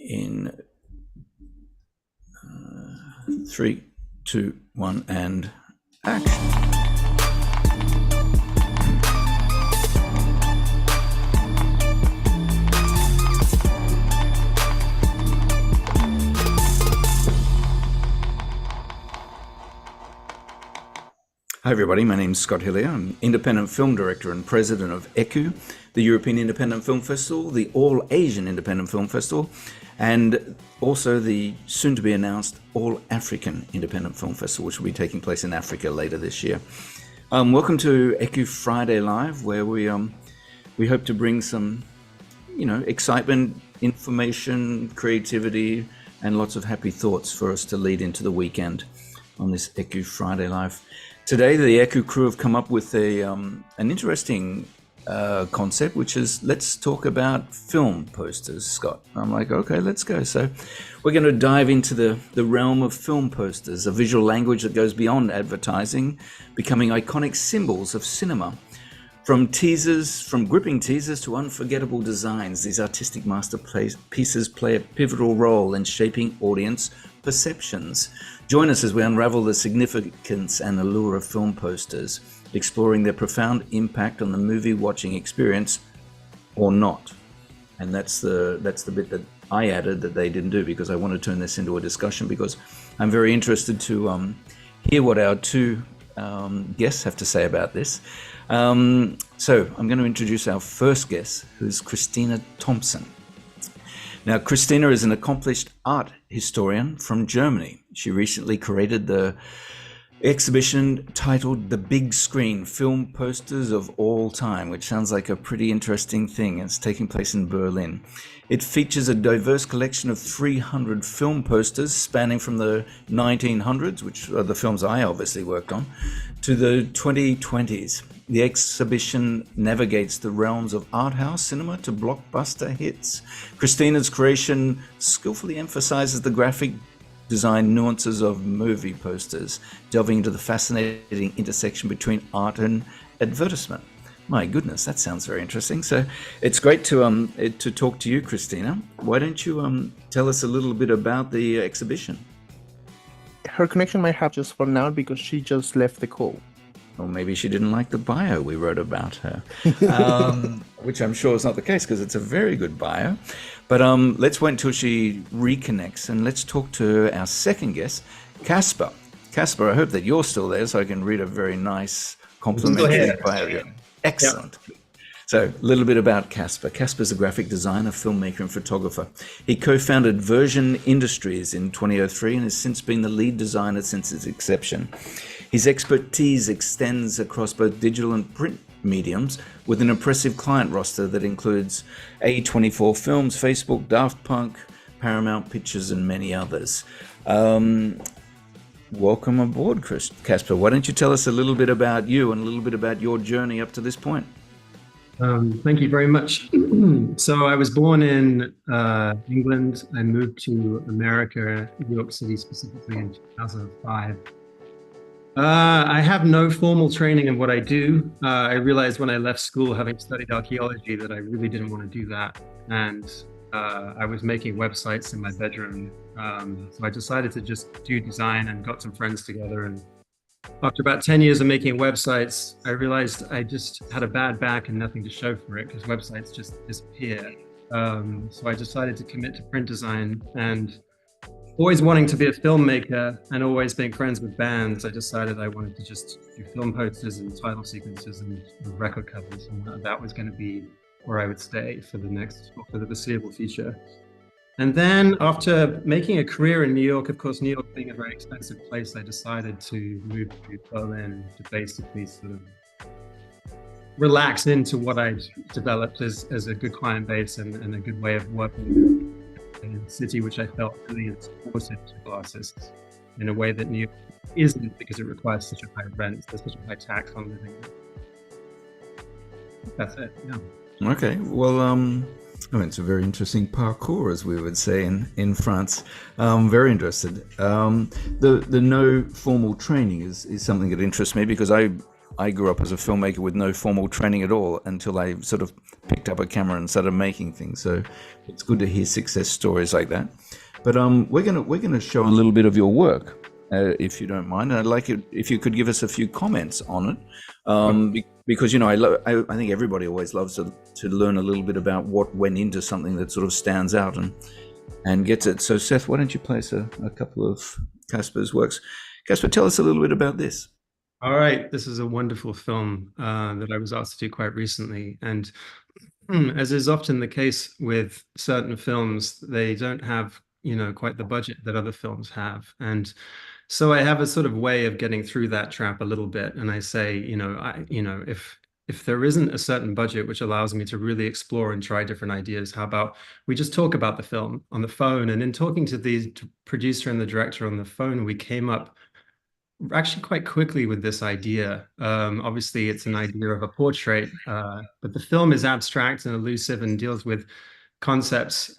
in 3, 2, 1, and action. Hi everybody, my name is Scott Hillier. I'm independent film director and president of ECU, the European Independent Film Festival, the All Asian Independent Film Festival, and also the soon-to-be announced All African Independent Film Festival, which will be taking place in Africa later this year. Welcome to ECU Friday Live, where we hope to bring some, excitement, information, creativity, and lots of happy thoughts for us to lead into the weekend on this ECU Friday Live. Today, the ECU crew have come up with an interesting concept, which is let's talk about film posters, Scott. I'm like, okay, let's go. So we're going to dive into the realm of film posters, a visual language that goes beyond advertising, becoming iconic symbols of cinema. From gripping teasers to unforgettable designs, these artistic masterpieces play a pivotal role in shaping audience perceptions. Join us as we unravel the significance and allure of film posters, exploring their profound impact on the movie watching experience or not. And that's the bit that I added that they didn't do, because I want to turn this into a discussion, because I'm very interested to hear what our two guests have to say about this. So I'm going to introduce our first guest, who's Christina Thomson. Now, Christina is an accomplished art historian from Germany. She recently created the exhibition titled The Big Screen, Film Posters of All Time, which sounds like a pretty interesting thing. It's taking place in Berlin. It features a diverse collection of 300 film posters spanning from the 1900s, which are the films I obviously worked on, to the 2020s. The exhibition navigates the realms of art house cinema to blockbuster hits. Christina's creation skillfully emphasizes the graphic design nuances of movie posters, delving into the fascinating intersection between art and advertisement. My goodness, that sounds very interesting. So it's great to talk to you, Christina. Why don't you tell us a little bit about the exhibition? Her connection might have just fallen out because she just left the call. Or maybe she didn't like the bio we wrote about her, which I'm sure is not the case, because it's a very good bio. But let's wait until she reconnects, and let's talk to our second guest, Caspar. Caspar, I hope that you're still there so I can read a very nice complimentary bio. Excellent. Yep. So a little bit about Caspar. Caspar's a graphic designer, filmmaker, and photographer. He co-founded Version Industries in 2003 and has since been the lead designer since its inception. His expertise extends across both digital and print mediums, with an impressive client roster that includes A24 Films, Facebook, Daft Punk, Paramount Pictures, and many others. Welcome aboard, Caspar. Why don't you tell us a little bit about you and a little bit about your journey up to this point? Thank you very much. So I was born in England. I moved to America, New York City specifically, in 2005. I have no formal training in what I do. I realized when I left school, having studied archaeology, that I really didn't want to do that. And I was making websites in my bedroom. So I decided to just do design and got some friends together. And after about 10 years of making websites, I realized I just had a bad back and nothing to show for it, because websites just disappear. So I decided to commit to print design, and always wanting to be a filmmaker and always being friends with bands, I decided I wanted to just do film posters and title sequences and record covers, and that was going to be where I would stay for the foreseeable future. And then after making a career in New York, of course, New York being a very expensive place, I decided to move to Berlin to basically sort of relax into what I'd developed as a good client base and a good way of working in a city which I felt really supportive to artists in a way that New York isn't, because it requires such a high rent, there's such a high tax on living. That's it, yeah. Okay, well, it's a very interesting parcours, as we would say in France. Very interested. The no formal training is something that interests me, because I I grew up as a filmmaker with no formal training at all until I sort of picked up a camera and started making things. So it's good to hear success stories like that. But we're gonna show a little bit of your work, if you don't mind. And I'd like it if you could give us a few comments on it, because I think everybody always loves to learn a little bit about what went into something that sort of stands out and gets it. So Seth, why don't you place a couple of Caspar's works? Caspar, tell us a little bit about this. All right, this is a wonderful film that I was asked to do quite recently. And as is often the case with certain films, they don't have, quite the budget that other films have. And so I have a sort of way of getting through that trap a little bit. And I say, if there isn't a certain budget which allows me to really explore and try different ideas, how about we just talk about the film on the phone? And in talking to the producer and the director on the phone, we came up actually quite quickly with this idea. Obviously, it's an idea of a portrait, but the film is abstract and elusive and deals with concepts,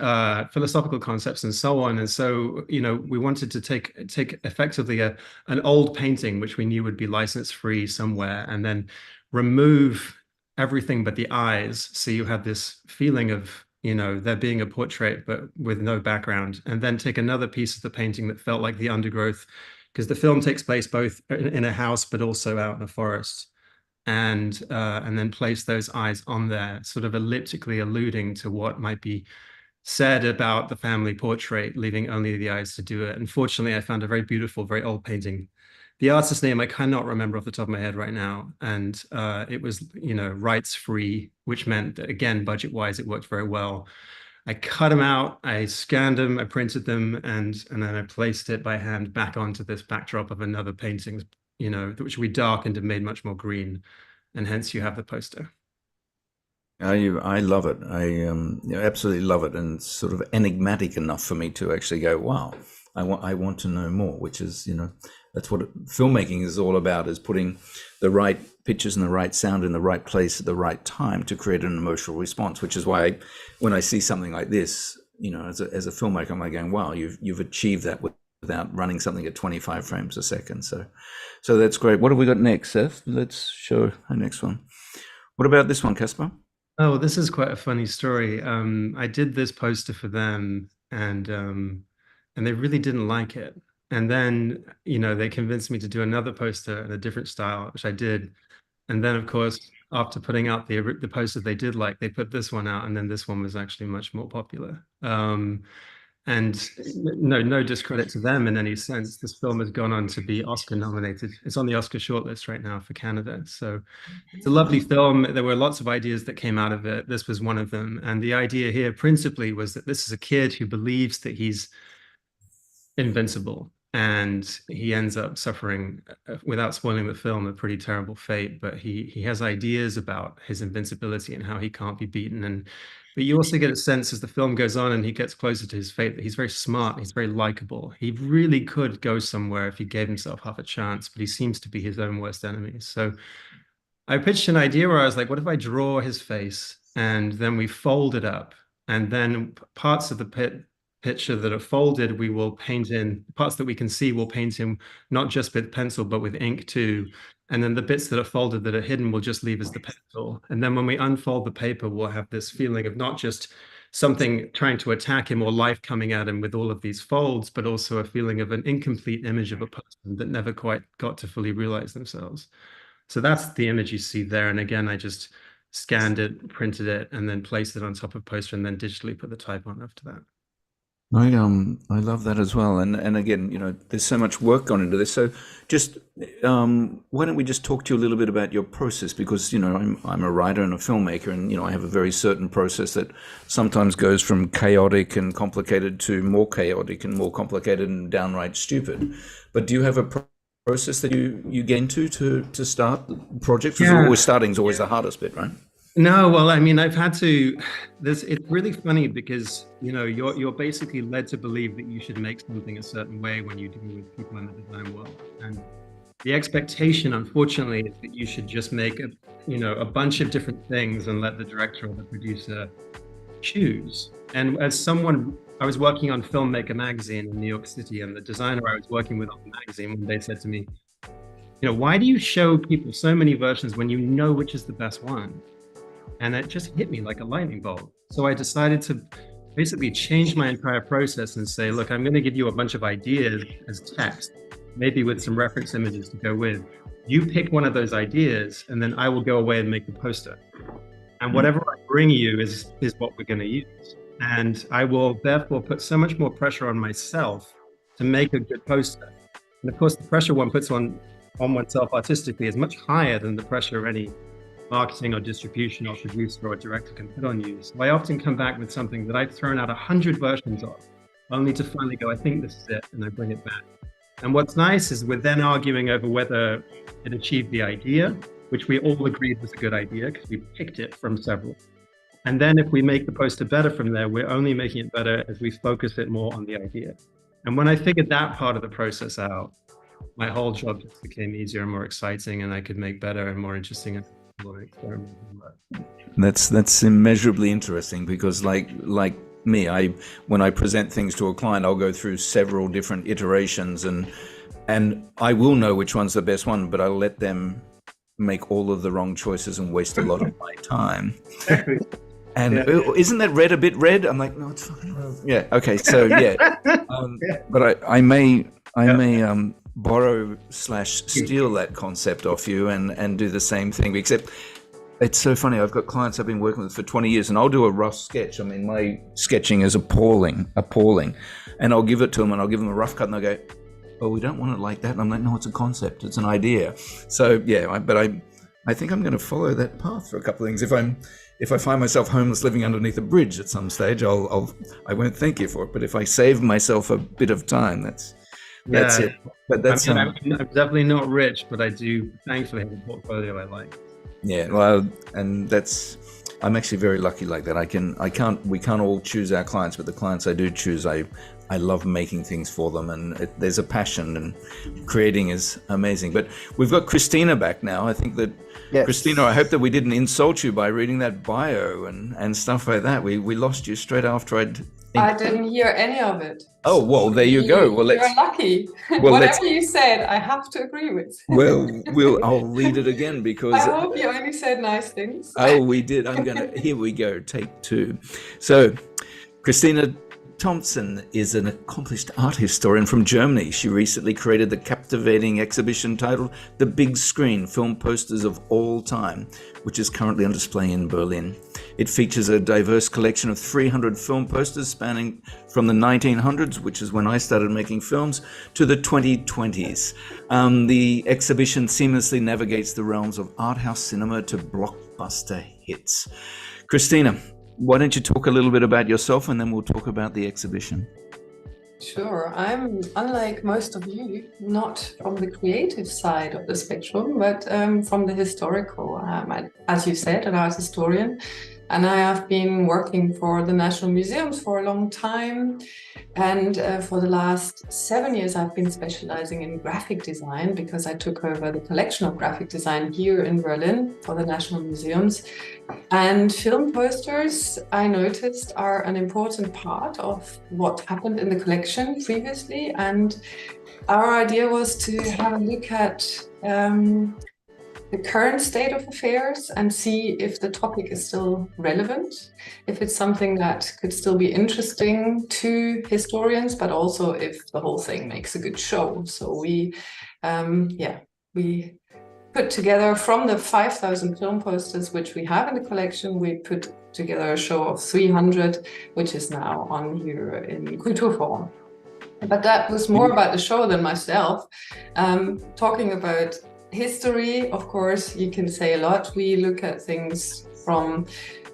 philosophical concepts, and so on. And so, we wanted to take effectively an old painting, which we knew would be license free somewhere, and then remove everything but the eyes. So you have this feeling of, there being a portrait, but with no background, and then take another piece of the painting that felt like the undergrowth, because the film takes place both in a house, but also out in a forest. And then place those eyes on there, sort of elliptically alluding to what might be said about the family portrait, leaving only the eyes to do it. Unfortunately, I found a very beautiful, very old painting. The artist's name I cannot remember off the top of my head right now. And it was, rights free, which meant that, again, budget-wise, it worked very well. I cut them out, I scanned them, I printed them, and then I placed it by hand back onto this backdrop of another painting, which we darkened and made much more green, and hence you have the poster. I love it. I absolutely love it, and it's sort of enigmatic enough for me to actually go, wow, I want to know more. Which is, that's what filmmaking is all about: is putting the right pictures and the right sound in the right place at the right time to create an emotional response. Which is why, when I see something like this, as a filmmaker, I'm like going, wow, you've achieved that without running something at 25 frames a second. So that's great. What have we got next, Seth? Let's show our next one. What about this one, Caspar? Oh, this is quite a funny story. I did this poster for them, and they really didn't like it. And then, they convinced me to do another poster in a different style, which I did. And then, of course, after putting out the poster they did like, they put this one out, and then this one was actually much more popular. And no discredit to them in any sense. This film has gone on to be Oscar nominated. It's on the Oscar shortlist right now for Canada. So it's a lovely film. There were lots of ideas that came out of it. This was one of them. And the idea here principally was that this is a kid who believes that he's invincible. And he ends up suffering, without spoiling the film, a pretty terrible fate. But he has ideas about his invincibility and how he can't be beaten. But you also get a sense as the film goes on and he gets closer to his fate that he's very smart, he's very likable. He really could go somewhere if he gave himself half a chance, but he seems to be his own worst enemy. So I pitched an idea where I was like, what if I draw his face and then we fold it up, and then parts of the picture that are folded, we will paint in, parts that we can see, we'll paint in not just with pencil, but with ink too. And then the bits that are folded that are hidden will just leave as the pencil. And then when we unfold the paper, we'll have this feeling of not just something trying to attack him or life coming at him with all of these folds, but also a feeling of an incomplete image of a person that never quite got to fully realize themselves. So that's the image you see there. And again, I just scanned it, printed it, and then placed it on top of poster, and then digitally put the type on after that. I love that as well, and again, there's so much work gone into this. So, just why don't we just talk to you a little bit about your process? Because I'm a writer and a filmmaker, and I have a very certain process that sometimes goes from chaotic and complicated to more chaotic and more complicated and downright stupid. But do you have a process that you get into to start the project? Because always starting is always the hardest bit, right? No, well, I mean, I've had to. It's really funny because you're basically led to believe that you should make something a certain way when you deal with people in the design world, and the expectation, unfortunately, is that you should just make a bunch of different things and let the director or the producer choose. And as someone, I was working on Filmmaker magazine in New York City, and the designer I was working with on the magazine, one day said to me, why do you show people so many versions when you know which is the best one? And it just hit me like a lightning bolt. So I decided to basically change my entire process and say, look, I'm going to give you a bunch of ideas as text, maybe with some reference images to go with. You pick one of those ideas, and then I will go away and make the poster. And whatever I bring you is what we're going to use. And I will therefore put so much more pressure on myself to make a good poster. And of course, the pressure one puts on oneself artistically is much higher than the pressure any marketing or distribution or producer or director can put on you. So I often come back with something that I've thrown out 100 versions of, only to finally go, I think this is it, and I bring it back. And what's nice is we're then arguing over whether it achieved the idea, which we all agreed was a good idea because we picked it from several. And then if we make the poster better from there, we're only making it better as we focus it more on the idea. And when I figured that part of the process out, my whole job just became easier and more exciting, and I could make better and more interesting and more experimental work. That's immeasurably interesting, because like me, when I present things to a client, I'll go through several different iterations, and I will know which one's the best one, but I'll let them make all of the wrong choices and waste a lot of my time. And isn't that red a bit red? I'm like, no, it's fucking red. Yeah. Okay. So yeah. But I may borrow / steal that concept off you and do the same thing. Except it's so funny. I've got clients I've been working with for 20 years, and I'll do a rough sketch. I mean, my sketching is appalling. And I'll give it to them, and I'll give them a rough cut, and they'll go, "Oh, we don't want it like that." And I'm like, "No, it's a concept. It's an idea." So yeah, I think I'm going to follow that path for a couple of things. If I find myself homeless living underneath a bridge at some stage, I won't thank you for it. But if I save myself a bit of time, that's it. But that's I'm definitely not rich, but I do thankfully have a portfolio I like. Yeah, well, and I'm actually very lucky like that. We can't all choose our clients, but the clients I do choose, I love making things for them, and there's a passion, and creating is amazing. But we've got Christina back now. I think that, yes. Christina, I hope that we didn't insult you by reading that bio and stuff like that. We lost you straight after I didn't hear any of it. Oh, well, there you go. Well, you're lucky. Well, whatever you said, I have to agree with. Well, I'll read it again, because I hope you only said nice things. Oh, we did. Here we go. Take 2. So, Christina Thomson is an accomplished art historian from Germany. She recently created the captivating exhibition titled The Big Screen: Film Posters of All Time, which is currently on display in Berlin. It features a diverse collection of 300 film posters spanning from the 1900s, which is when I started making films, to the 2020s. The exhibition seamlessly navigates the realms of art house cinema to blockbuster hits. Christina, why don't you talk a little bit about yourself, and then we'll talk about the exhibition. Sure. I'm, unlike most of you, not from the creative side of the spectrum, but from the historical. As you said, an art historian. And I have been working for the National Museums for a long time. And for the last 7 years, I've been specializing in graphic design, because I took over the collection of graphic design here in Berlin for the National Museums. And film posters, I noticed, are an important part of what happened in the collection previously. And our idea was to have a look at the current state of affairs and see if the topic is still relevant, if it's something that could still be interesting to historians, but also if the whole thing makes a good show. So we put together, from the 5,000 film posters which we have in the collection, we put together a show of 300, which is now on here in Kulturforum. But that was more about the show than myself. Talking about history, of course, you can say a lot. We look at things from,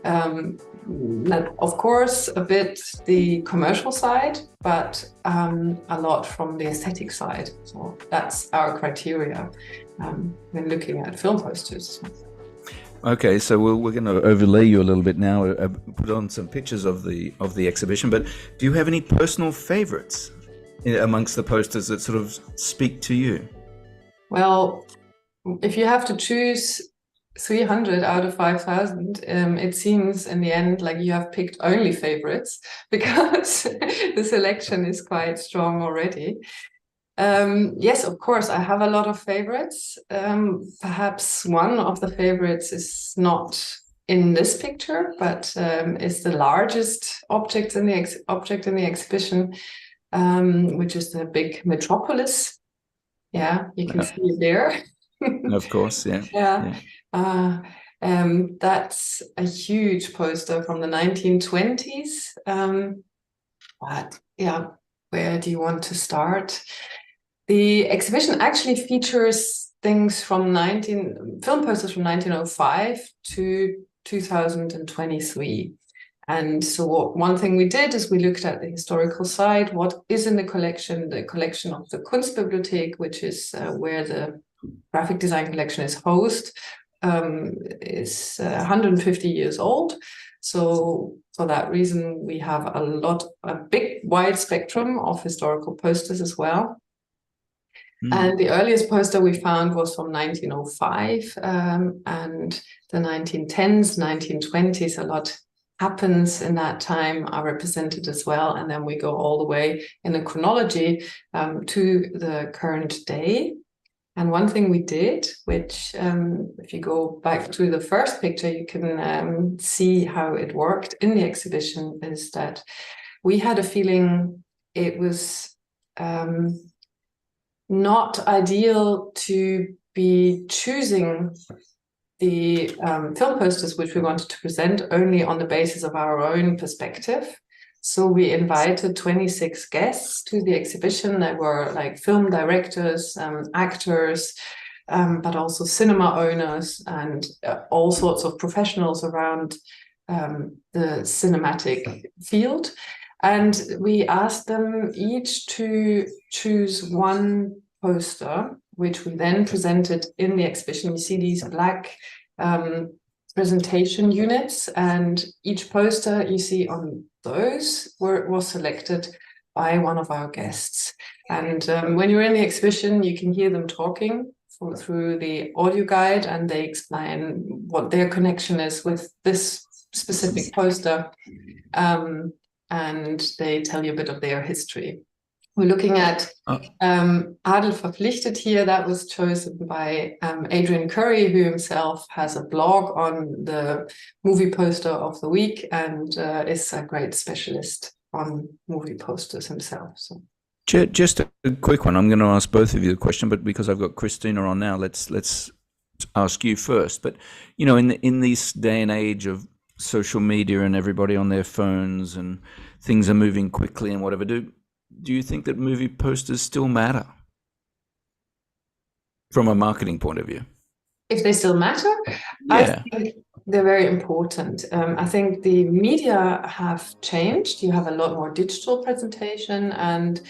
of course, a bit the commercial side, but a lot from the aesthetic side. So that's our criteria when looking at film posters. Okay, so we're going to overlay you a little bit now, put on some pictures of the exhibition. But do you have any personal favorites amongst the posters that sort of speak to you? Well, if you have to choose 300 out of 5,000, it seems in the end like you have picked only favorites, because the selection is quite strong already. Yes, of course, I have a lot of favorites. Perhaps one of the favorites is not in this picture, but is the largest object in the exhibition, which is the big metropolis. Yeah, you can see it there. Of course, yeah. Yeah. That's a huge poster from the 1920s. But yeah, where do you want to start? The exhibition actually features things from film posters from 1905 to 2023. And so one thing we did is we looked at the historical side, what is in the collection of the Kunstbibliothek, which is where the graphic design collection is housed, is 150 years old. So for that reason, we have a big wide spectrum of historical posters as well. And the earliest poster we found was from 1905, and the 1910s, 1920s, a lot happens in that time are represented as well. And then we go all the way in a chronology to the current day. And one thing we did, which if you go back to the first picture, you can see how it worked in the exhibition, is that we had a feeling it was not ideal to be choosing the film posters which we wanted to present only on the basis of our own perspective. So we invited 26 guests to the exhibition. They were like film directors, actors, but also cinema owners and all sorts of professionals around the cinematic field. And we asked them each to choose one poster, which we then presented in the exhibition. You see these black presentation units, and each poster you see on those was selected by one of our guests. And when you're in the exhibition, you can hear them talking through the audio guide, and they explain what their connection is with this specific poster. And they tell you a bit of their history. We're looking at Adel Verpflichtet here. That was chosen by Adrian Curry, who himself has a blog on the movie poster of the week and is a great specialist on movie posters himself. So, just a quick one. I'm going to ask both of you the question, but because I've got Christina on now, let's ask you first. But you know, in this day and age of social media and everybody on their phones and things are moving quickly and whatever, do you think that movie posters still matter from a marketing point of view? If they still matter? Yeah. I think they're very important. I think the media have changed. You have a lot more digital presentation, and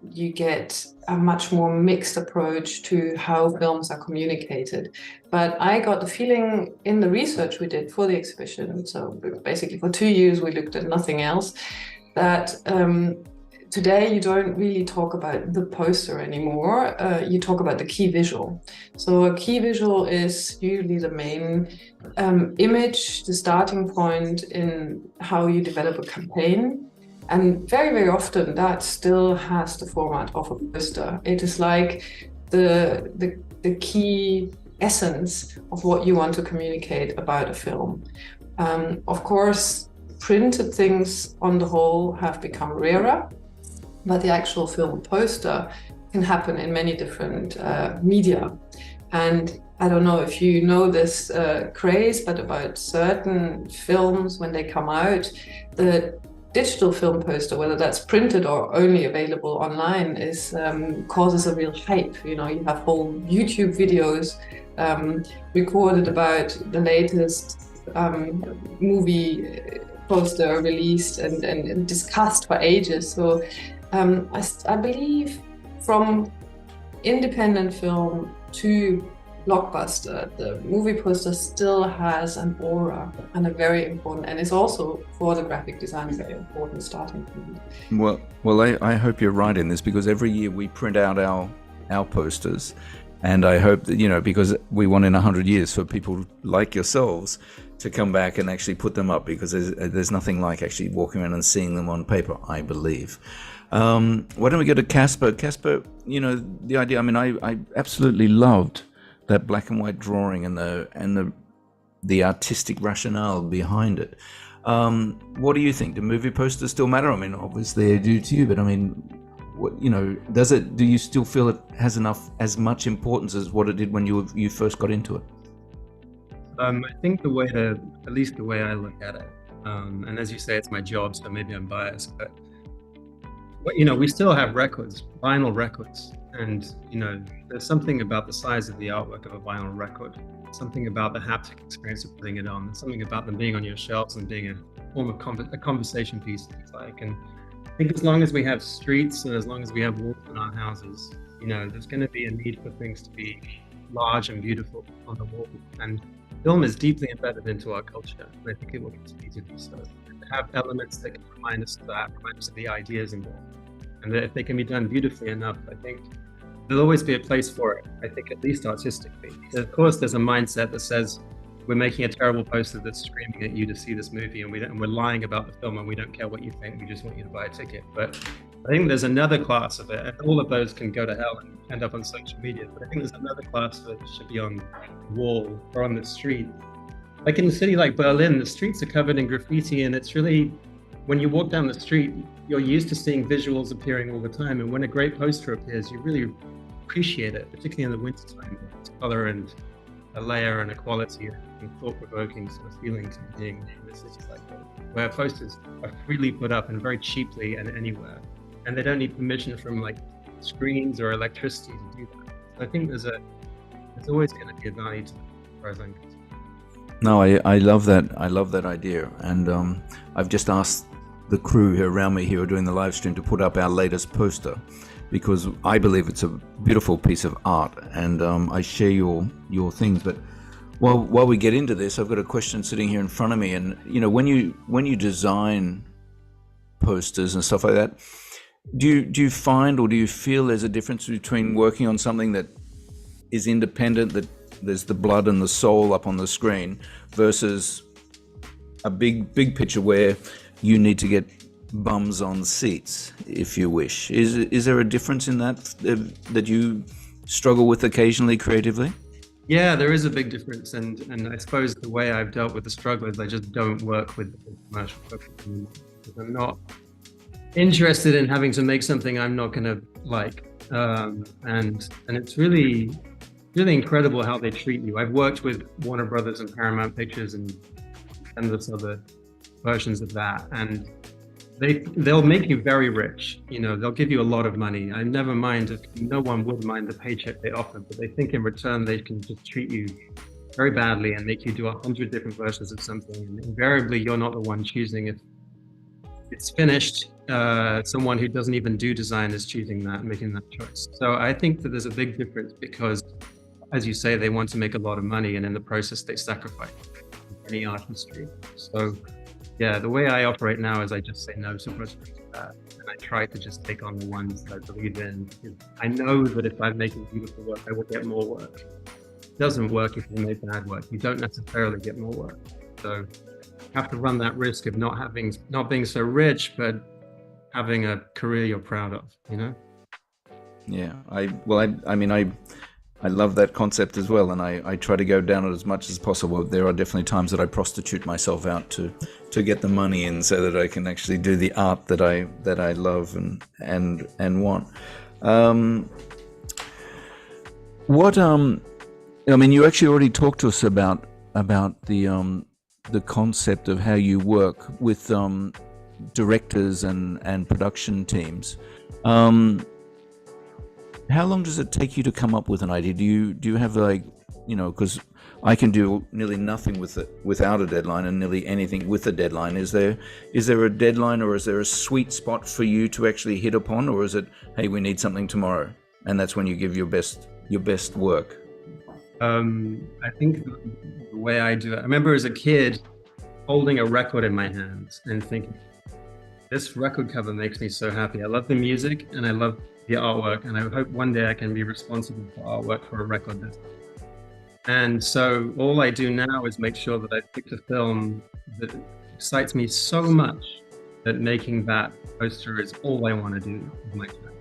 you get a much more mixed approach to how films are communicated. But I got the feeling in the research we did for the exhibition, so basically for 2 years we looked at nothing else, that today you don't really talk about the poster anymore. You talk about the key visual. So a key visual is usually the main image, the starting point in how you develop a campaign. And very, very often that still has the format of a poster. It is like the key essence of what you want to communicate about a film. Of course, printed things on the whole have become rarer, but the actual film poster can happen in many different media. And I don't know if you know this craze, but about certain films, when they come out, the digital film poster, whether that's printed or only available online, is causes a real hype. You know, you have whole YouTube videos recorded about the latest movie poster released and discussed for ages. So I believe from independent film to blockbuster, the movie poster still has an aura and a very important, and it's also for the graphic design, a very important starting point. Well, I hope you're right in this, because every year we print out our posters, And I hope that, because we want in 100 years for people like yourselves to come back and actually put them up, because there's nothing like actually walking around and seeing them on paper, I believe. Why don't we go to Caspar? Caspar, the idea, I absolutely loved that black and white drawing and the artistic rationale behind it. What do you think? Do movie posters still matter? Obviously they do to you, but what, do you still feel it has as much importance as what it did when you first got into it? I think at least the way I look at it, and as you say, it's my job, so maybe I'm biased, but we still have records, vinyl records, and there's something about the size of the artwork of a vinyl record, something about the haptic experience of putting it on, and something about them being on your shelves and being a form of a conversation piece, it's like. And I think as long as we have streets and as long as we have walls in our houses, there's going to be a need for things to be large and beautiful on the wall. And film is deeply embedded into our culture, and I think it will continue to do so. To have elements that can remind us of that, remind us of the ideas involved, and that if they can be done beautifully enough, I think there'll always be a place for it. I think at least artistically. Of course, there's a mindset that says we're making a terrible poster that's screaming at you to see this movie, and we're lying about the film, and we don't care what you think. We just want you to buy a ticket. But I think there's another class of it, and all of those can go to hell and end up on social media. But I think there's another class that should be on the wall or on the street. Like in a city like Berlin, the streets are covered in graffiti, and it's really, when you walk down the street, you're used to seeing visuals appearing all the time. And when a great poster appears, you really appreciate it, particularly in the wintertime. It's color and a layer and a quality and thought-provoking sort of feeling to being in a city like that, where posters are freely put up and very cheaply and anywhere, and they don't need permission from like screens or electricity to do that. So I think there's always going to be a value to it, as far as I'm concerned. No, I love that. I love that idea, and I've just asked the crew here around me here doing the live stream to put up our latest poster, because I believe it's a beautiful piece of art, and I share your things. But while we get into this, I've got a question sitting here in front of me, and when you design posters and stuff like that, do you find, or do you feel there's a difference between working on something that is independent, that there's the blood and the soul up on the screen, versus a big picture where you need to get bums on seats, if you wish? Is there a difference in that you struggle with occasionally creatively? Yeah, there is a big difference, and I suppose the way I've dealt with the struggle is I just don't work with the commercial focus anymore, because I'm not interested in having to make something I'm not going to like, and it's really incredible how they treat you. I've worked with Warner Brothers and Paramount Pictures and endless other versions of that, and they'll make you very rich. They'll give you a lot of money. I never mind, no one would mind the paycheck they offer, but they think in return they can just treat you very badly and make you do 100 different versions of something. And invariably, you're not the one choosing if it's finished. Someone who doesn't even do design is choosing that and making that choice. So I think that there's a big difference because, as you say, they want to make a lot of money, and in the process they sacrifice any artistry. So yeah, the way I operate now is I just say no to projects like that, and I try to just take on the ones that I believe in. I know that if I'm making beautiful work, I will get more work. It doesn't work if you make bad work. You don't necessarily get more work. So you have to run that risk of not being so rich, but having a career you're proud of, Yeah, I love that concept as well, and I try to go down it as much as possible. There are definitely times that I prostitute myself out to get the money in, so that I can actually do the art that I love and want. You actually already talked to us about the concept of how you work with directors and production teams. How long does it take you to come up with an idea? Do you have because I can do nearly nothing with it without a deadline, and nearly anything with a deadline. Is there a deadline, or is there a sweet spot for you to actually hit upon, or is it, hey, we need something tomorrow, and that's when you give your best work? I think the way I do it, I remember as a kid holding a record in my hands and thinking, This record cover makes me so happy. I love the music and I love the artwork, and I hope one day I can be responsible for artwork for a record that's. And so all I do now is make sure that I pick a film that excites me so much that making that poster is all I want to do with my time.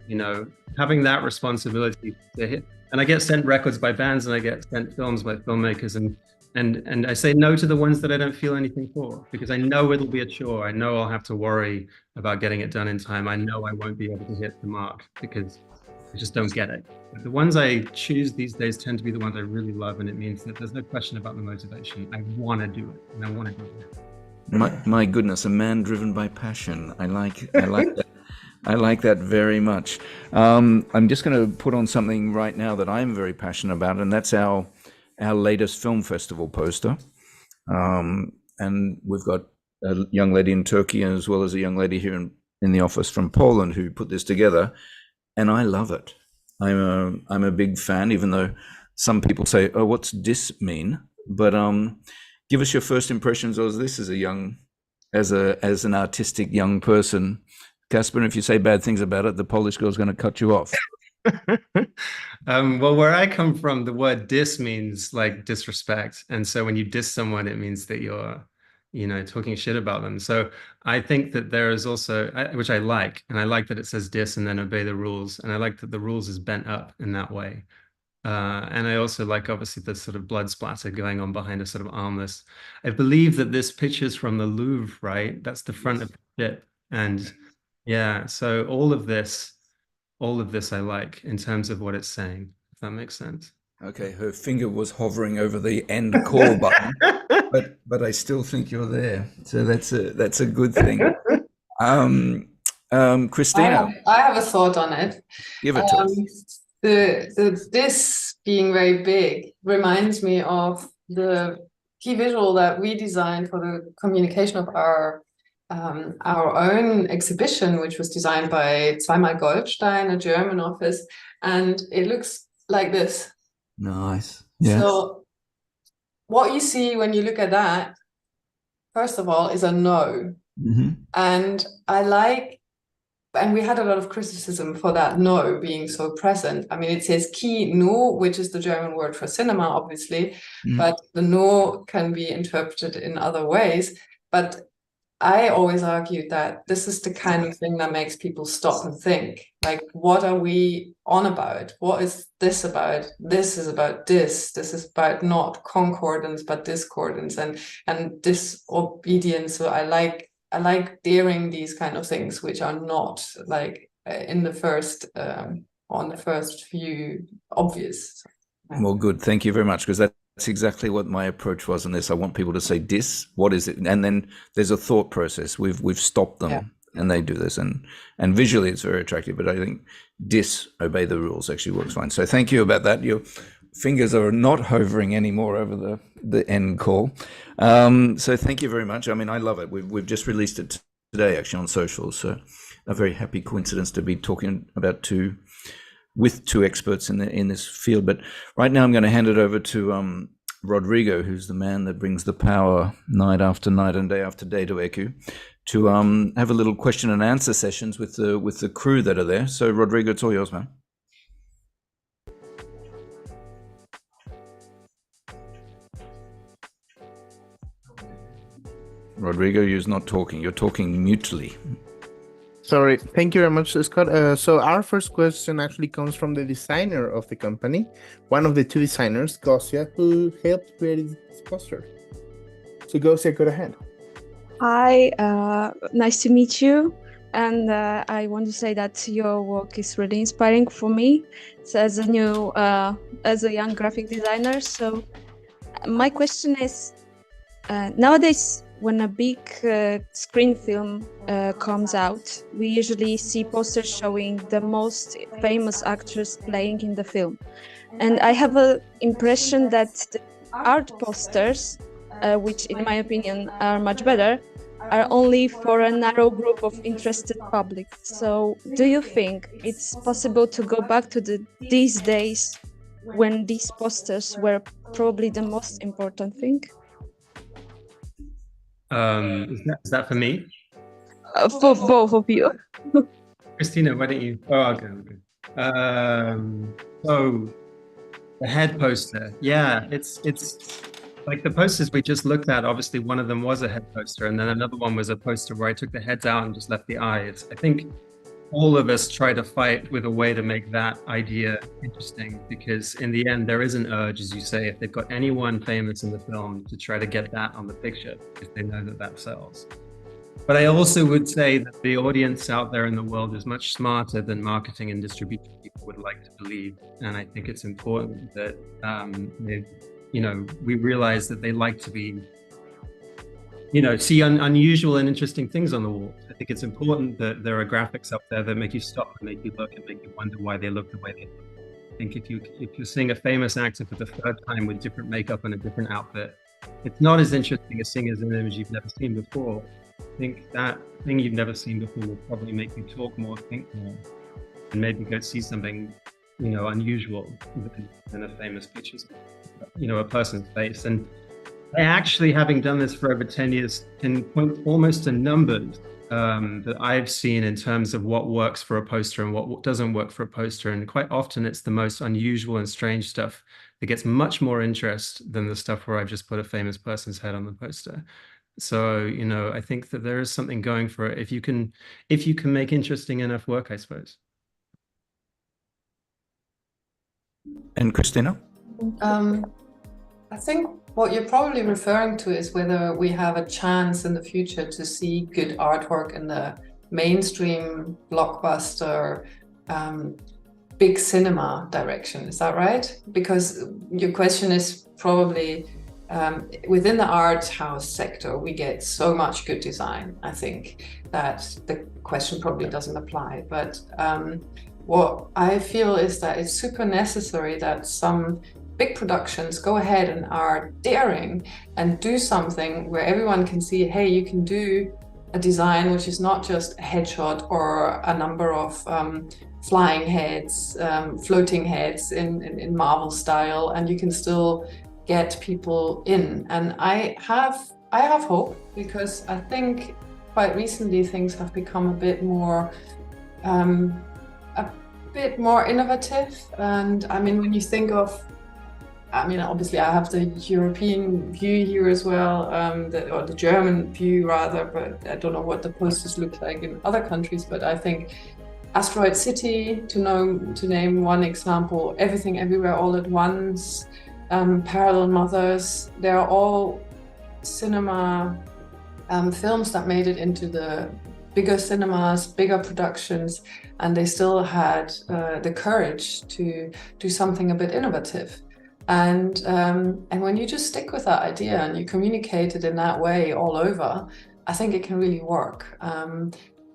You know, having that responsibility to hit, and I get sent records by bands and I get sent films by filmmakers, and I say no to the ones that I don't feel anything for, because I know it'll be a chore. I know I'll have to worry about getting it done in time. I know I won't be able to hit the mark because I just don't get it. But the ones I choose these days tend to be the ones I really love, and it means that there's no question about the motivation. I want to do it, and I want to do it. My goodness, a man driven by passion. I like that. I like that very much. I'm just going to put on something right now that I'm very passionate about, and that's our latest film festival poster. And we've got a young lady in Turkey as well as a young lady here in the office from Poland who put this together, and I love it. I'm a big fan, even though some people say, "Oh, what's this mean?" But give us your first impressions of this as an artistic young person. Caspar, if you say bad things about it, the Polish girl's going to cut you off. Well, where I come from, the word diss means like disrespect. And so when you diss someone, it means that you're, you know, talking shit about them. So I think that there is also, which I like, and I like that it says diss and then obey the rules. And I like that the rules is bent up in that way. And I also like, obviously, the sort of blood splatter going on behind a sort of armless. I believe that this picture's from the Louvre, right? That's the front of the ship. And yeah, so all of this I like in terms of what it's saying, if that makes sense. Okay, her finger was hovering over the end call button, but I still think you're there. So that's a good thing. Christina, I have a thought on it. give it to us. This being very big reminds me of the key visual that we designed for the communication of our own exhibition, which was designed by Zweimal Goldstein, a German office, and it looks like this. Nice. Yeah. So what you see when you look at that, first of all, is a no. Mm-hmm. And we had a lot of criticism for that no being so present. I mean, it says Kino, which is the German word for cinema, obviously, but the no can be interpreted in other ways. But I always argued that this is the kind of thing that makes people stop and think, like, what are we on about? What is this about? This is about this. This is about not concordance, but discordance and disobedience. So I like daring these kind of things, which are not like in the first, on the first view, obvious. Well, good. Thank you very much, because that's exactly what my approach was on this. I want people to say dis, what is it? And then there's a thought process. We've stopped them and they do this. And visually it's very attractive, but I think dis, obey the rules, actually works fine. So thank you about that. Your fingers are not hovering anymore over the end call. So thank you very much. I mean, I love it. We've just released it today, actually, on socials. So a very happy coincidence to be talking about with two experts in this field. But right now I'm going to hand it over to Rodrigo, who's the man that brings the power night after night and day after day to ECU, to have a little question and answer sessions with the crew that are there. So Rodrigo, it's all yours, man. Rodrigo, you're not talking. You're talking mutely. Sorry. Thank you very much, Scott. So our first question actually comes from the designer of the company, one of the two designers, Gosia, who helped create this poster. So Gosia, go ahead. Hi, nice to meet you. And I want to say that your work is really inspiring for me, so as a young graphic designer. So my question is, nowadays, when a big screen film comes out, we usually see posters showing the most famous actors playing in the film. And I have an impression that the art posters, which in my opinion are much better, are only for a narrow group of interested public. So do you think it's possible to go back to these days when these posters were probably the most important thing? Is that for me? For both of you. Christina, why don't you? Oh, okay. So the head poster, yeah, it's like the posters we just looked at. Obviously, one of them was a head poster, and then another one was a poster where I took the heads out and just left the eyes. I think all of us try to fight with a way to make that idea interesting, because in the end, there is an urge, as you say, if they've got anyone famous in the film, to try to get that on the picture, if they know that that sells. But I also would say that the audience out there in the world is much smarter than marketing and distribution people would like to believe. And I think it's important that we realize that they like to be, see unusual and interesting things on the wall. I think it's important that there are graphics up there that make you stop and make you look and make you wonder why they look the way they look. I think if you're seeing a famous actor for the third time with different makeup and a different outfit, it's not as interesting as seeing as an image you've never seen before. I think that thing you've never seen before will probably make you talk more, think more, and maybe go see something, unusual than a famous picture, a person's face. And I actually, having done this for over 10 years, can point almost to numbers that I've seen in terms of what works for a poster and what doesn't work for a poster. And quite often it's the most unusual and strange stuff that gets much more interest than the stuff where I've just put a famous person's head on the poster. So, I think that there is something going for it if you can make interesting enough work, I suppose. And Christina? I think what you're probably referring to is whether we have a chance in the future to see good artwork in the mainstream blockbuster, big cinema direction. Is that right? Because your question is probably within the art house sector, we get so much good design, I think, that the question probably doesn't apply. But what I feel is that it's super necessary that some big productions go ahead and are daring and do something where everyone can see, hey, you can do a design which is not just a headshot or a number of flying heads, floating heads in Marvel style, and you can still get people in. And I have hope, because I think quite recently things have become a bit more innovative. And I mean, when you think of, obviously I have the European view here as well, or the German view rather, but I don't know what the posters look like in other countries. But I think Asteroid City, to name one example, Everything Everywhere All at Once, Parallel Mothers, they're all cinema films that made it into the bigger cinemas, bigger productions, and they still had the courage to do something a bit innovative. And when you just stick with that idea and you communicate it in that way all over, I think it can really work.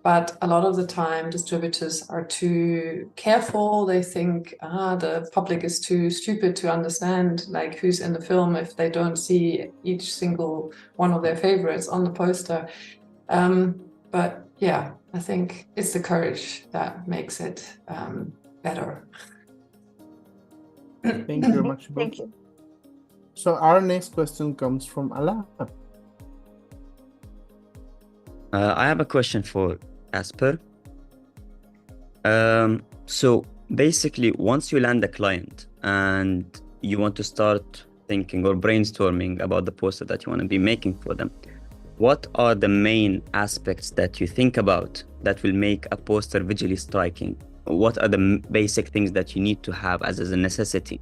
But a lot of the time, distributors are too careful. They think the public is too stupid to understand like who's in the film if they don't see each single one of their favorites on the poster. But yeah, I think it's the courage that makes it better. Thank you very much. Thank you. So our next question comes from Alain. I have a question for Caspar. So basically, once you land a client and you want to start thinking or brainstorming about the poster that you want to be making for them, what are the main aspects that you think about that will make a poster visually striking? What are the basic things that you need to have as a necessity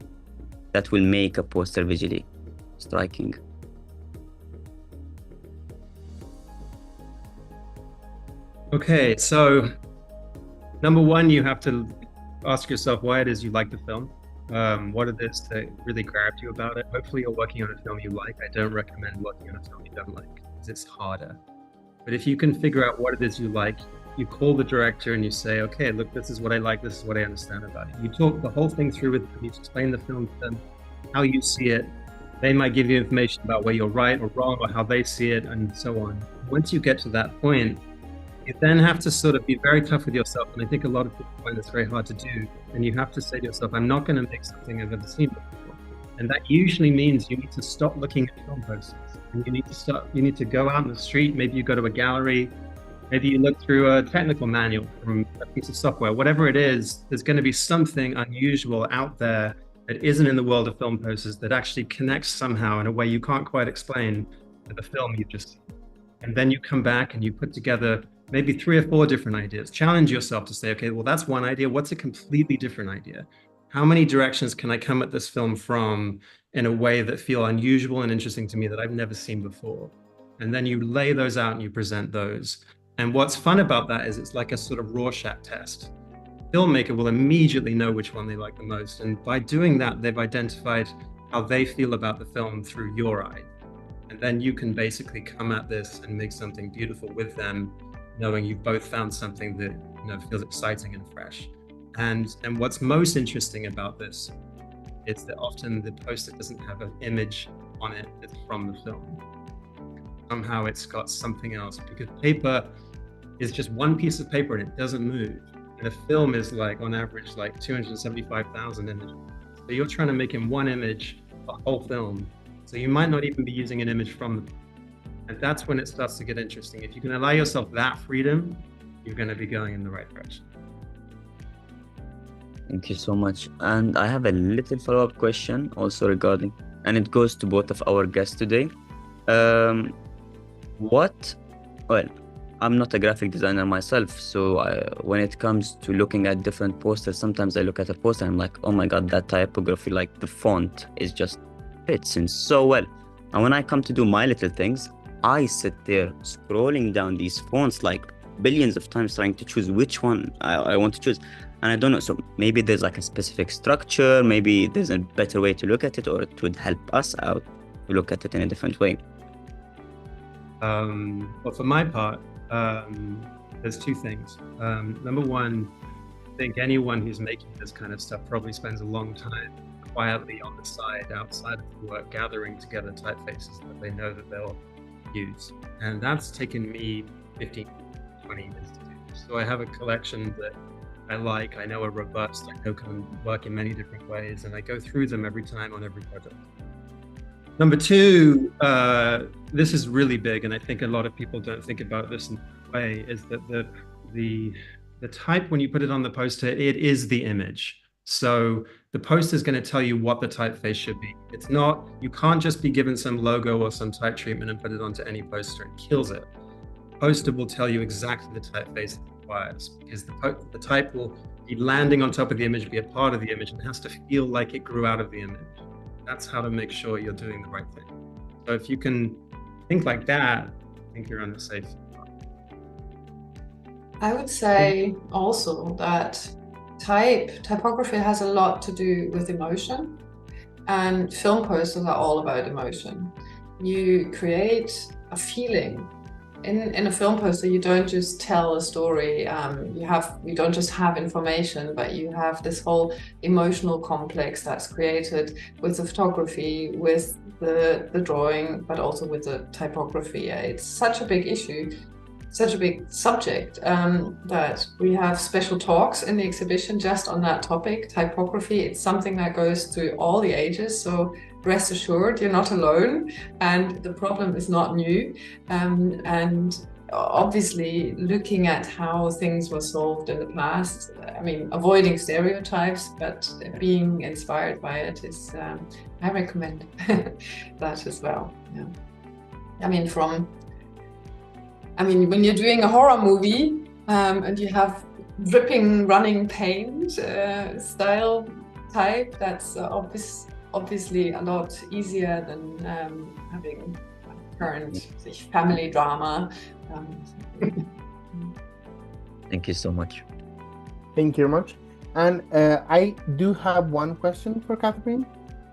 that will make a poster visually striking? Okay, so number one, you have to ask yourself why it is you like the film. What it is that really grabbed you about it. Hopefully you're working on a film you like. I don't recommend working on a film you don't like, because it's harder. But if you can figure out what it is you like, you call the director and you say, okay, look, this is what I like, this is what I understand about it. You talk the whole thing through with them, you explain the film to them, how you see it. They might give you information about where you're right or wrong, or how they see it, and so on. Once you get to that point, you then have to sort of be very tough with yourself. And I think a lot of people find this very hard to do. And you have to say to yourself, I'm not going to make something I've never seen before. And that usually means you need to stop looking at film posters. And you need to go out in the street. Maybe you go to a gallery, Maybe you look through a technical manual from a piece of software. Whatever it is, there's going to be something unusual out there that isn't in the world of film posters that actually connects somehow in a way you can't quite explain to the film you've just seen. And then you come back and you put together maybe 3 or 4 different ideas. Challenge yourself to say, okay, well, that's one idea. What's a completely different idea? How many directions can I come at this film from in a way that feel unusual and interesting to me that I've never seen before? And then you lay those out and you present those. And what's fun about that is it's like a sort of Rorschach test. The filmmaker will immediately know which one they like the most. And by doing that, they've identified how they feel about the film through your eye. And then you can basically come at this and make something beautiful with them, knowing you've both found something that feels exciting and fresh. And what's most interesting about this is that often the poster doesn't have an image on it that's from the film. Somehow it's got something else, because paper is just one piece of paper and it doesn't move. And a film is like, on average, like 275,000 images. So you're trying to make in one image a whole film. So you might not even be using an image from the film. And that's when it starts to get interesting. If you can allow yourself that freedom, you're going to be going in the right direction. Thank you so much. And I have a little follow-up question also regarding, and it goes to both of our guests today. Well, I'm not a graphic designer myself, so when it comes to looking at different posters, sometimes I look at a poster and I'm like, oh my God, that typography, like the font is just fits in so well. And when I come to do my little things, I sit there scrolling down these fonts like billions of times trying to choose which one I want to choose. And I don't know, so maybe there's like a specific structure, maybe there's a better way to look at it, or it would help us out to look at it in a different way. Well, for my part, there's 2 things. Number one, I think anyone who's making this kind of stuff probably spends a long time quietly on the side, outside of the work, gathering together typefaces that they know that they'll use. And that's taken me 15, 20 years to do. So I have a collection that I like, I know are robust, I know can work in many different ways, and I go through them every time on every project. Number 2, this is really big, and I think a lot of people don't think about this in that way, is that the type, when you put it on the poster, it is the image. So the poster is going to tell you what the typeface should be. It's not, you can't just be given some logo or some type treatment and put it onto any poster. It kills it. The poster will tell you exactly the typeface it requires, because the type will be landing on top of the image, be a part of the image, and has to feel like it grew out of the image. That's how to make sure you're doing the right thing. So if you can think like that, I think you're on the safe spot. I would say also that typography has a lot to do with emotion, and film posters are all about emotion. You create a feeling. In a film poster, you don't just tell a story, you don't just have information, but you have this whole emotional complex that's created with the photography, with the drawing, but also with the typography. It's such a big issue, such a big subject, that we have special talks in the exhibition just on that topic, typography. It's something that goes through all the ages, so rest assured you're not alone, and the problem is not new. And obviously looking at how things were solved in the past, I mean, avoiding stereotypes, but being inspired by it is, I recommend that as well. Yeah. I mean, when you're doing a horror movie and you have dripping running paint style type, that's obviously a lot easier than having current family drama. Thank you so much. Thank you very much. And I do have one question for Catherine.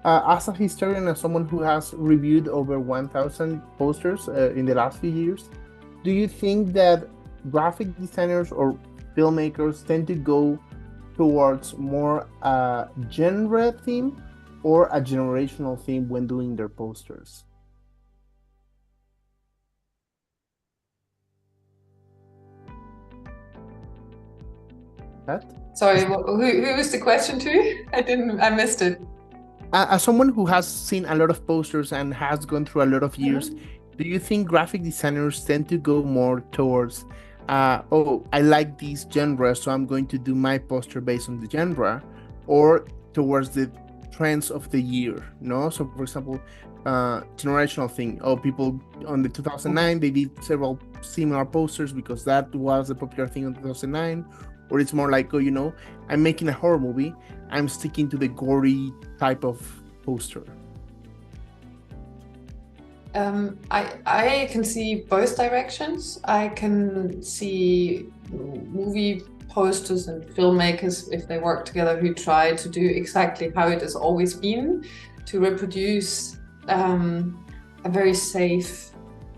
As a historian and someone who has reviewed over 1,000 posters in the last few years, do you think that graphic designers or filmmakers tend to go towards more a genre theme or a generational theme when doing their posters? Pat? Sorry, who was the question to? I missed it. As someone who has seen a lot of posters and has gone through a lot of years, do you think graphic designers tend to go more towards oh, I like this genre, so I'm going to do my poster based on the genre, or towards the trends of the year, no? So for example, generational thing. Oh, people on the 2009, they did several similar posters because that was the popular thing in 2009. Or it's more like, oh, you know, I'm making a horror movie, I'm sticking to the gory type of poster. I can see both directions. I can see movie posters and filmmakers, if they work together, who try to do exactly how it has always been, to reproduce a very safe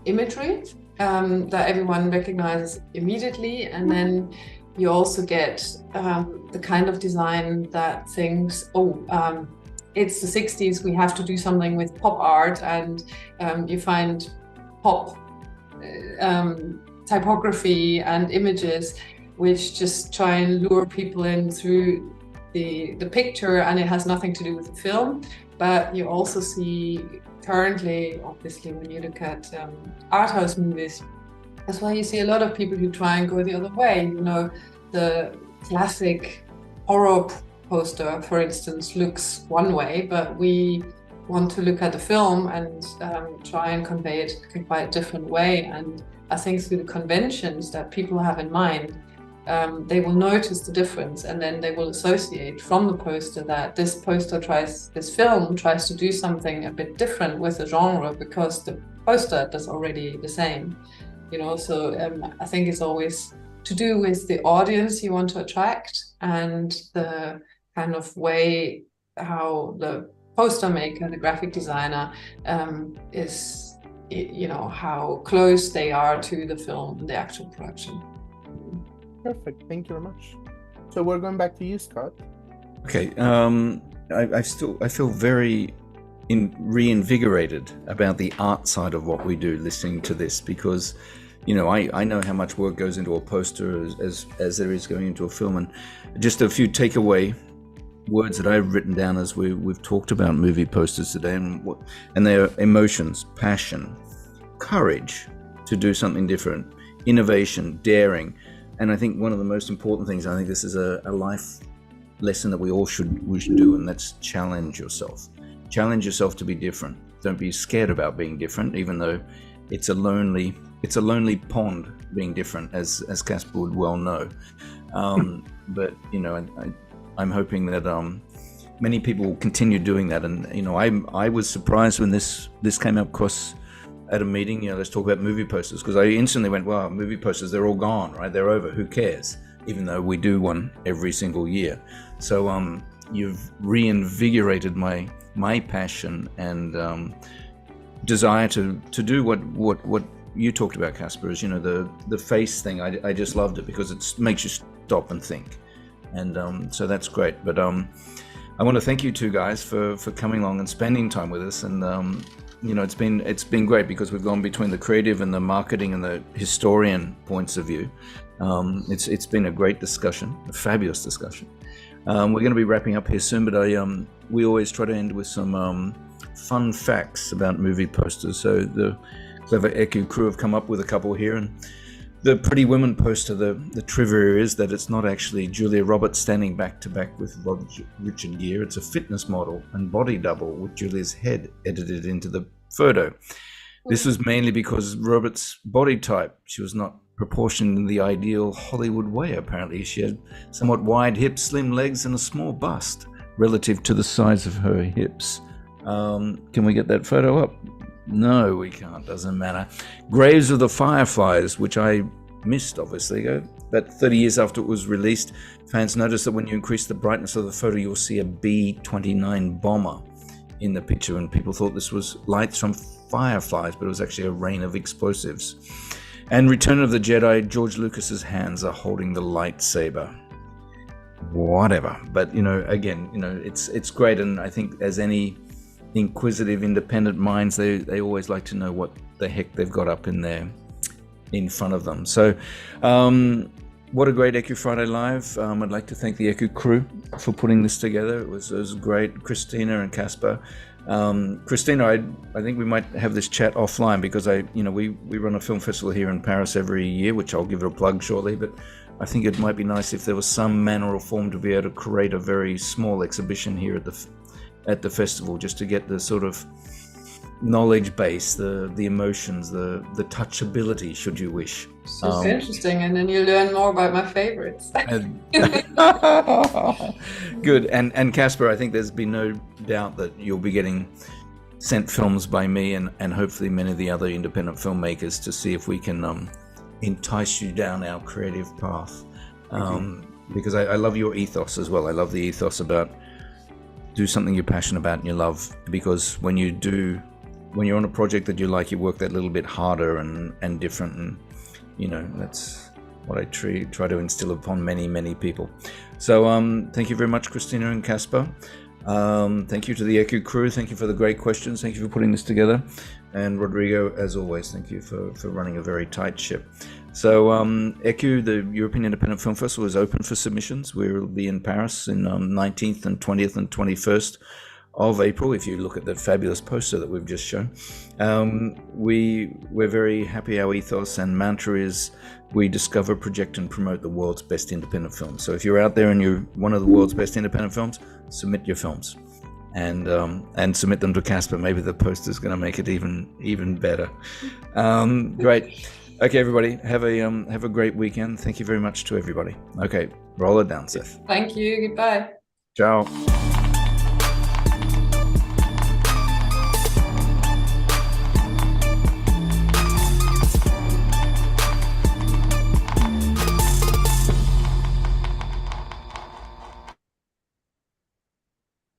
imagery that everyone recognizes immediately. And then you also get the kind of design that thinks, oh, it's the 60s, we have to do something with pop art, and you find pop typography and images which just try and lure people in through the picture, and it has nothing to do with the film. But you also see currently, obviously, when you look at art house movies, that's why you see a lot of people who try and go the other way. You know, the classic horror poster, for instance, looks one way, but we want to look at the film and try and convey it in quite a different way. And I think through the conventions that people have in mind, they will notice the difference, and then they will associate from the poster that this film tries to do something a bit different with the genre because the poster does already the same. You know, so I think it's always to do with the audience you want to attract and the kind of way how the poster maker, the graphic designer, is, you know, how close they are to the film and the actual production. Perfect, thank you very much. So we're going back to you, Scott. Okay, I feel very reinvigorated about the art side of what we do listening to this, because you know, I know how much work goes into a poster as there is going into a film. And just a few takeaway words that I've written down as we've talked about movie posters today, and they are emotions, passion, courage to do something different, innovation, daring. And I think one of the most important things, I think this is a life lesson that we should do, and that's challenge yourself. Challenge yourself to be different. Don't be scared about being different, even though it's a lonely pond being different, as Caspar would well know. But you know, I'm hoping that many people will continue doing that. And you know, I was surprised when this came up across at a meeting. You know, let's talk about movie posters, because I instantly went, wow, movie posters, they're all gone, right? They're over. Who cares? Even though we do one every single year. So you've reinvigorated my passion and desire to do what you talked about, Caspar, is, you know, the face thing. I just loved it because it makes you stop and think, and so that's great. But I want to thank you two guys for coming along and spending time with us. And you know, it's been great because we've gone between the creative and the marketing and the historian points of view. It's been a great discussion, a fabulous discussion. We're going to be wrapping up here soon, but we always try to end with some fun facts about movie posters. So the clever ECU crew have come up with a couple here, and the Pretty Women poster, the trivia is that it's not actually Julia Roberts standing back to back with Richard Gere. It's a fitness model and body double with Julia's head edited into the photo. This was mainly because Roberts' body type, she was not proportioned in the ideal Hollywood way, apparently. She had somewhat wide hips, slim legs, and a small bust relative to the size of her hips. Can we get that photo up? No, we can't, doesn't matter. Graves of the Fireflies, which I missed, obviously. About 30 years after it was released, fans noticed that when you increase the brightness of the photo, you'll see a B-29 bomber in the picture, and people thought this was lights from fireflies, but it was actually a rain of explosives. And Return of the Jedi, George Lucas's hands are holding the lightsaber. Whatever. But, you know, again, you know, it's great, and I think as any inquisitive independent minds, they always like to know what the heck they've got up in front of them. So what a great ECU Friday Live. I'd like to thank the ECU crew for putting this together. It was great. Christina and Caspar, Christina, I think we might have this chat offline because we run a film festival here in Paris every year, which I'll give it a plug shortly, but I think it might be nice if there was some manner or form to be able to create a very small exhibition here at the festival, just to get the sort of knowledge base, the emotions, the touchability, should you wish. Super interesting, and then you learn more about my favorites. Good. And Caspar, I think there's been no doubt that you'll be getting sent films by me and hopefully many of the other independent filmmakers to see if we can entice you down our creative path. Because I love your ethos as well. I love the ethos about do something you're passionate about and you love, because when you're on a project that you like, you work that little bit harder and different, and that's what I try to instill upon many people. So thank you very much, Christina and Caspar. Thank you to the ECU crew. Thank you for the great questions. Thank you for putting this together. And Rodrigo, as always, thank you for running a very tight ship. So ECU, the European Independent Film Festival, is open for submissions. We'll be in Paris in 19th and 20th and 21st of April. If you look at the fabulous poster that we've just shown, we're very happy. Our ethos and mantra is we discover, project and promote the world's best independent films. So if you're out there and you're one of the world's best independent films, submit your films and submit them to Caspar. Maybe the poster's going to make it even better. Great. Okay, everybody, have a great weekend. Thank you very much to everybody. Okay, roll it down, Seth. Thank you. Goodbye. Ciao.